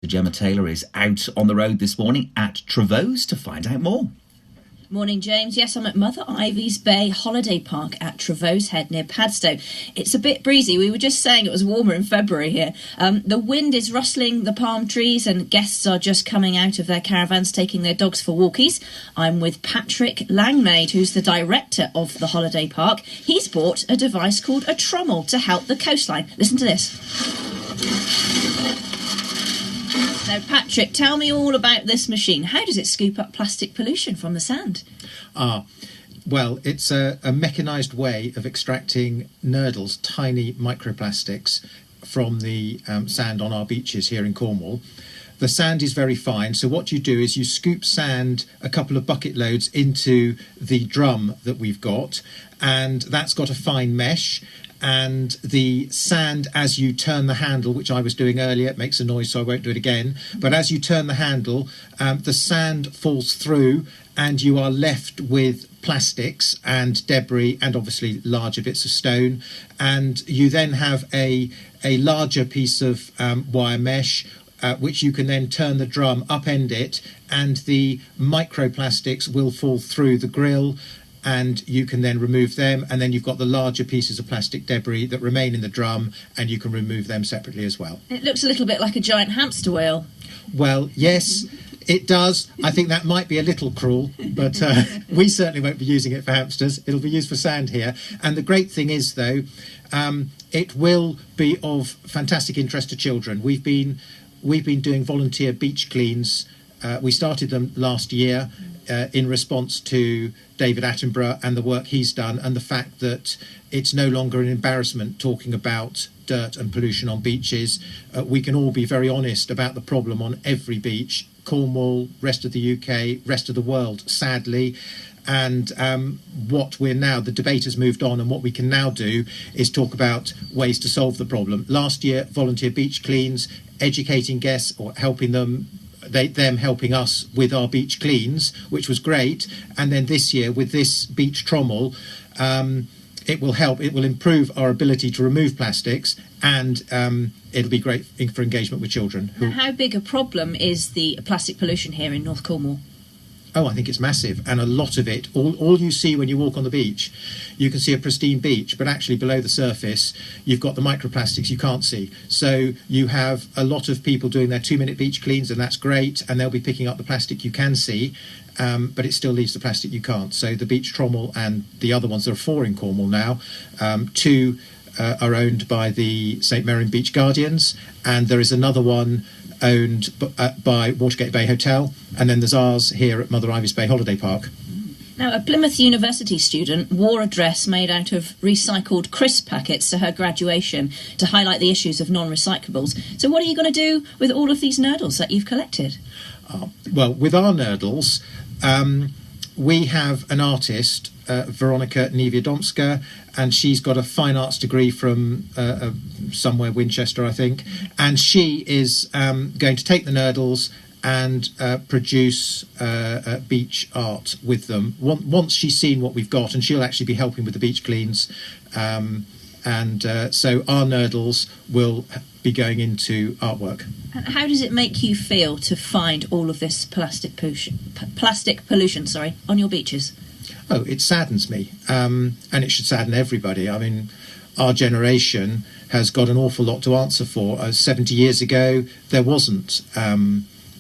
Gemma Taylor is out on the road this morning at Trevose to find out more. Morning, James. Yes, I'm at Mother Ivey's Bay Holiday Park at Trevose Head near Padstow. It's a bit breezy. We were just saying it was warmer in February here. The wind is rustling the palm trees and guests are just coming out of their caravans taking their dogs for walkies. I'm with Patrick Langmaid, who's the director of the holiday park. He's bought a device called a Trommel to help the coastline. Listen to this. Now, Patrick, tell me all about this machine. How does it scoop up plastic pollution from the sand? Well, it's a mechanised way of extracting nurdles, tiny microplastics, from the sand on our beaches here in Cornwall. The sand is very fine, so what you do is you scoop sand, a couple of bucket loads, into the drum that we've got, and that's got a fine mesh. And the sand, as you turn the handle, which I was doing earlier, it makes a noise, so I won't do it again. But as you turn the handle, the sand falls through and you are left with plastics and debris and obviously larger bits of stone. And you then have a larger piece of wire mesh, which you can then turn the drum, upend it, and the microplastics will fall through the grill. And you can then remove them, and then you've got the larger pieces of plastic debris that remain in the drum, and you can remove them separately as well. It looks a little bit like a giant hamster wheel. Well, yes, it does. I think that might be a little cruel, but we certainly won't be using it for hamsters. It'll be used for sand here. And the great thing is, though, it will be of fantastic interest to children. We've been doing volunteer beach cleans. We started them last year. In response to David Attenborough and the work he's done, and the fact that it's no longer an embarrassment talking about dirt and pollution on beaches. We can all be very honest about the problem on every beach, Cornwall, rest of the UK, rest of the world, sadly. And what we're now, the debate has moved on, and what we can now do is talk about ways to solve the problem. Last year, volunteer beach cleans, educating guests or helping them, them helping us with our beach cleans, which was great. And then this year with this beach trommel, it will improve our ability to remove plastics, and it'll be great for engagement with children. How big a problem is the plastic pollution here in North Cornwall? Oh, I think it's massive, and a lot of it, all you see when you walk on the beach, you can see a pristine beach, but actually below the surface, you've got the microplastics you can't see. So you have a lot of people doing their 2-minute beach cleans, and that's great, and they'll be picking up the plastic you can see, but it still leaves the plastic you can't. So the beach trommel and the other ones, there are 4 in Cornwall now, 2 are owned by the St Mirren Beach Guardians, and there is another one owned by Watergate Bay Hotel, and then there's ours here at Mother Ivey's Bay Holiday Park. Now, a Plymouth University student wore a dress made out of recycled crisp packets to her graduation to highlight the issues of non-recyclables. So what are you going to do with all of these nurdles that you've collected? Well, with our nurdles, we have an artist, Veronica Niewiadomska, and she's got a fine arts degree from somewhere Winchester, I think, and she is going to take the nurdles and produce beach art with them once she's seen what we've got, and she'll actually be helping with the beach cleans, and so our nurdles will be going into artwork. And how does it make you feel to find all of this plastic pollution on your beaches? Oh, it saddens me, and it should sadden everybody. I mean, our generation has got an awful lot to answer for. 70 years ago, there wasn't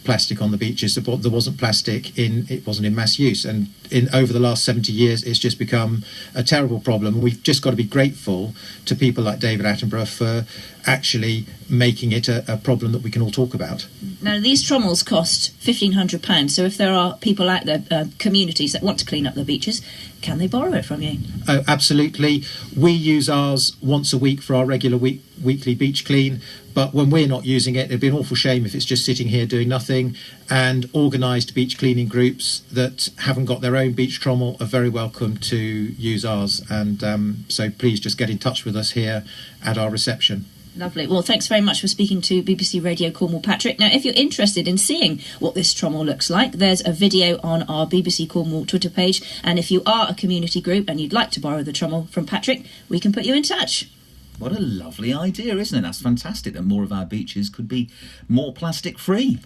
plastic on the beaches. There wasn't plastic it wasn't in mass use, and over the last 70 years, it's just become a terrible problem. We've just got to be grateful to people like David Attenborough for actually making it a problem that we can all talk about. Now, these trommels cost £1,500, so if there are people out there, communities that want to clean up their beaches, can they borrow it from you? Oh, absolutely. We use ours once a week for our regular weekly beach clean, but when we're not using it, it'd be an awful shame if it's just sitting here doing nothing. And organised beach cleaning groups that haven't got their own beach trommel are very welcome to use ours, and so please just get in touch with us here at our reception. Lovely. Well, thanks very much for speaking to BBC Radio Cornwall, Patrick. Now, if you're interested in seeing what this trommel looks like, there's a video on our BBC Cornwall Twitter page. And if you are a community group and you'd like to borrow the trommel from Patrick, we can put you in touch. What a lovely idea, isn't it? That's fantastic that more of our beaches could be more plastic free.